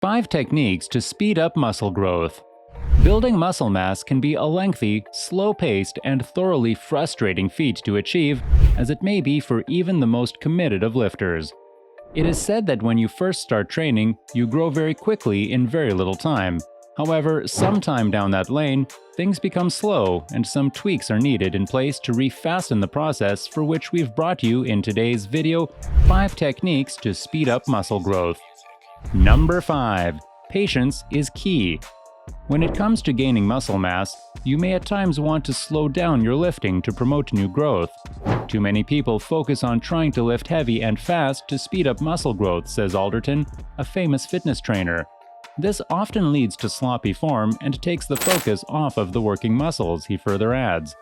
5 techniques to speed up muscle growth. Building muscle mass can be a lengthy, slow-paced, and thoroughly frustrating feat to achieve, as it may be for even the most committed of lifters. It is said that when you first start training, you grow very quickly in very little time. However, sometime down that lane, things become slow and some tweaks are needed in place to re-fasten the process, for which we've brought you in today's video 5 techniques to speed up muscle growth. Number 5. Patience is key. When it comes to gaining muscle mass, you may at times want to slow down your lifting to promote new growth. Too many people focus on trying to lift heavy and fast to speed up muscle growth, says Alderton, a famous fitness trainer. This often leads to sloppy form and takes the focus off of the working muscles, he further adds.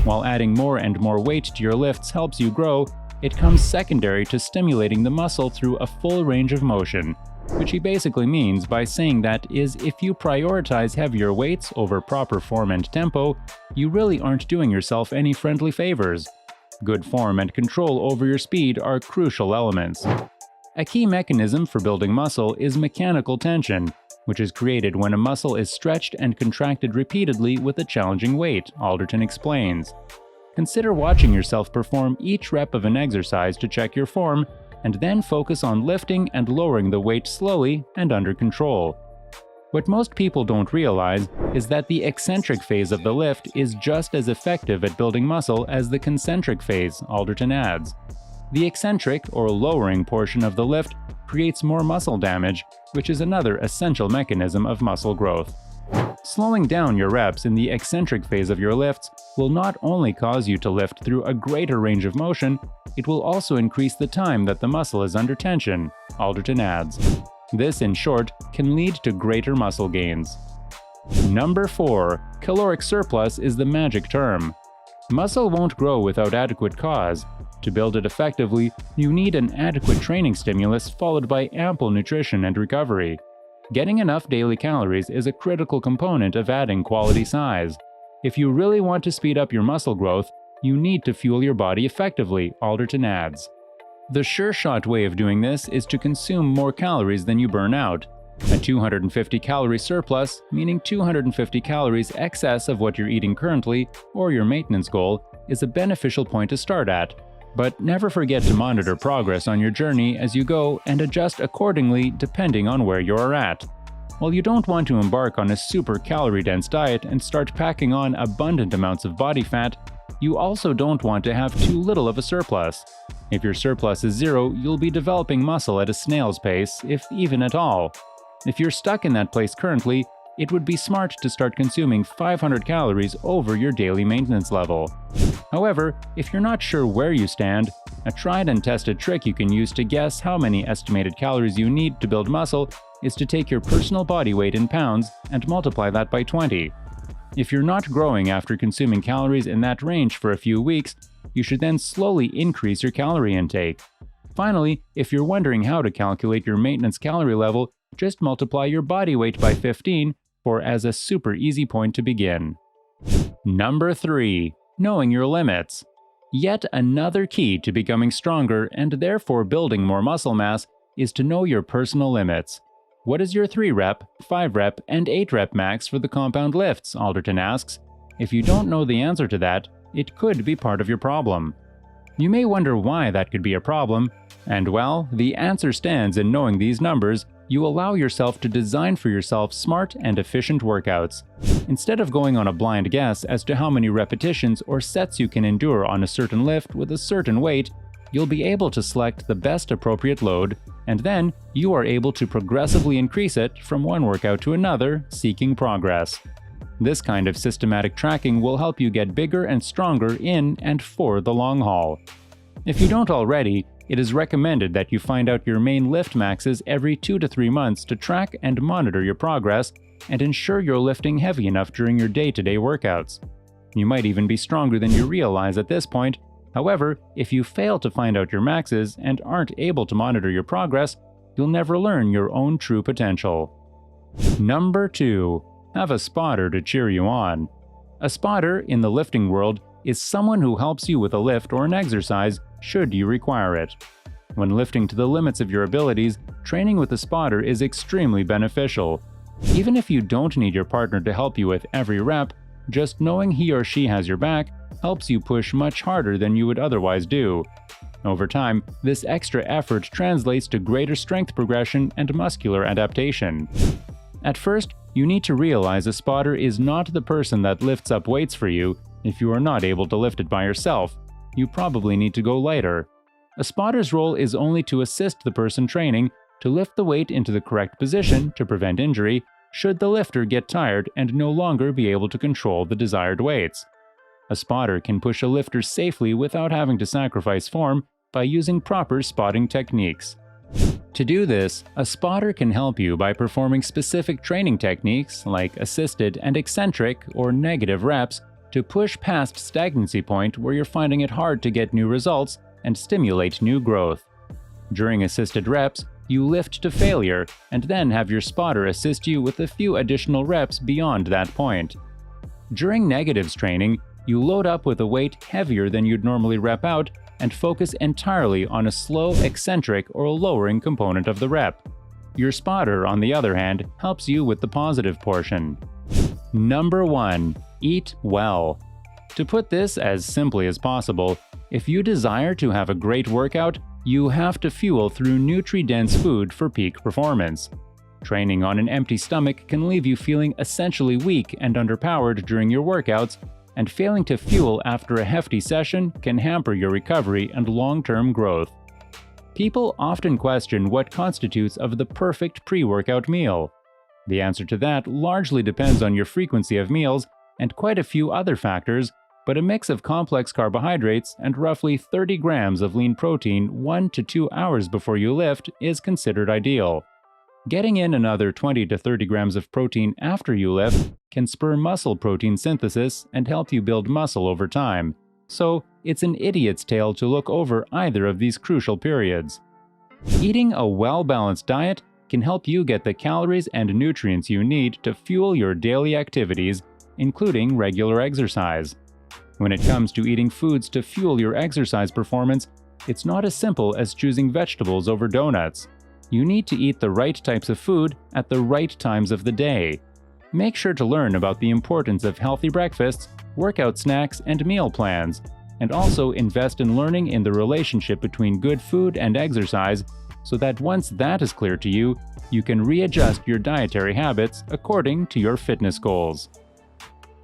While adding more and more weight to your lifts helps you grow, it comes secondary to stimulating the muscle through a full range of motion, which he basically means by saying that is if you prioritize heavier weights over proper form and tempo, you really aren't doing yourself any friendly favors. Good form and control over your speed are crucial elements. A key mechanism for building muscle is mechanical tension, which is created when a muscle is stretched and contracted repeatedly with a challenging weight, Alderton explains. Consider watching yourself perform each rep of an exercise to check your form, and then focus on lifting and lowering the weight slowly and under control. What most people don't realize is that the eccentric phase of the lift is just as effective at building muscle as the concentric phase, Alderton adds. The eccentric, or lowering portion of the lift, creates more muscle damage, which is another essential mechanism of muscle growth. Slowing down your reps in the eccentric phase of your lifts will not only cause you to lift through a greater range of motion, it will also increase the time that the muscle is under tension, Alderton adds. This, in short, can lead to greater muscle gains. Number 4. Caloric surplus is the magic term. Muscle won't grow without adequate cause. To build it effectively, you need an adequate training stimulus followed by ample nutrition and recovery. Getting enough daily calories is a critical component of adding quality size. If you really want to speed up your muscle growth, you need to fuel your body effectively, Alderton adds. The sure-shot way of doing this is to consume more calories than you burn out. A 250 calorie surplus, meaning 250 calories excess of what you're eating currently, or your maintenance goal, is a beneficial point to start at. But never forget to monitor progress on your journey as you go and adjust accordingly depending on where you're at. While you don't want to embark on a super calorie-dense diet and start packing on abundant amounts of body fat, you also don't want to have too little of a surplus. If your surplus is 0, you'll be developing muscle at a snail's pace, if even at all. If you're stuck in that place currently, it would be smart to start consuming 500 calories over your daily maintenance level. However, if you're not sure where you stand, a tried and tested trick you can use to guess how many estimated calories you need to build muscle is to take your personal body weight in pounds and multiply that by 20. If you're not growing after consuming calories in that range for a few weeks, you should then slowly increase your calorie intake. Finally, if you're wondering how to calculate your maintenance calorie level, just multiply your body weight by 15 as a super easy point to begin. Number 3. Knowing your limits. Yet another key to becoming stronger and therefore building more muscle mass is to know your personal limits. What is your 3-rep, 5-rep, and 8-rep max for the compound lifts, Alderton asks. If you don't know the answer to that, it could be part of your problem. You may wonder why that could be a problem, and well, the answer stands in knowing these numbers. You allow yourself to design for yourself smart and efficient workouts. Instead of going on a blind guess as to how many repetitions or sets you can endure on a certain lift with a certain weight, you'll be able to select the best appropriate load, and then you are able to progressively increase it from one workout to another, seeking progress. This kind of systematic tracking will help you get bigger and stronger in and for the long haul. If you don't already, it is recommended that you find out your main lift maxes every 2 to 3 months to track and monitor your progress and ensure you're lifting heavy enough during your day-to-day workouts. You might even be stronger than you realize at this point. However, if you fail to find out your maxes and aren't able to monitor your progress, you'll never learn your own true potential. Number 2. Have a spotter to cheer you on. A spotter in the lifting world is someone who helps you with a lift or an exercise should you require it. When lifting to the limits of your abilities, training with a spotter is extremely beneficial. Even if you don't need your partner to help you with every rep, just knowing he or she has your back helps you push much harder than you would otherwise do. Over time, this extra effort translates to greater strength progression and muscular adaptation. At first, you need to realize a spotter is not the person that lifts up weights for you. If you are not able to lift it by yourself, you probably need to go lighter. A spotter's role is only to assist the person training to lift the weight into the correct position to prevent injury should the lifter get tired and no longer be able to control the desired weights. A spotter can push a lifter safely without having to sacrifice form by using proper spotting techniques. To do this, a spotter can help you by performing specific training techniques like assisted and eccentric or negative reps to push past stagnancy point where you're finding it hard to get new results and stimulate new growth. During assisted reps, you lift to failure and then have your spotter assist you with a few additional reps beyond that point. During negatives training, you load up with a weight heavier than you'd normally rep out and focus entirely on a slow, eccentric, or lowering component of the rep. Your spotter, on the other hand, helps you with the positive portion. Number 1. Eat well. To put this as simply as possible, if you desire to have a great workout, you have to fuel through nutrient-dense food for peak performance. Training on an empty stomach can leave you feeling essentially weak and underpowered during your workouts, and failing to fuel after a hefty session can hamper your recovery and long-term growth. People often question what constitutes of the perfect pre-workout meal. The answer to that largely depends on your frequency of meals and quite a few other factors, but a mix of complex carbohydrates and roughly 30 grams of lean protein 1 to 2 hours before you lift is considered ideal. Getting in another 20 to 30 grams of protein after you lift can spur muscle protein synthesis and help you build muscle over time. So, it's an idiot's tale to look over either of these crucial periods. Eating a well-balanced diet can help you get the calories and nutrients you need to fuel your daily activities, including regular exercise. When it comes to eating foods to fuel your exercise performance, it's not as simple as choosing vegetables over donuts. You need to eat the right types of food at the right times of the day. Make sure to learn about the importance of healthy breakfasts, workout snacks, and meal plans, and also invest in learning in the relationship between good food and exercise so that once that is clear to you, you can readjust your dietary habits according to your fitness goals.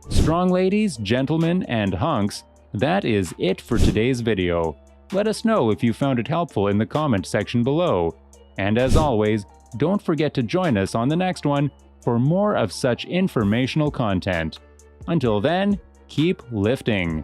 Strong ladies, gentlemen, and hunks, that is it for today's video. Let us know if you found it helpful in the comment section below. And as always, don't forget to join us on the next one for more of such informational content. Until then, keep lifting.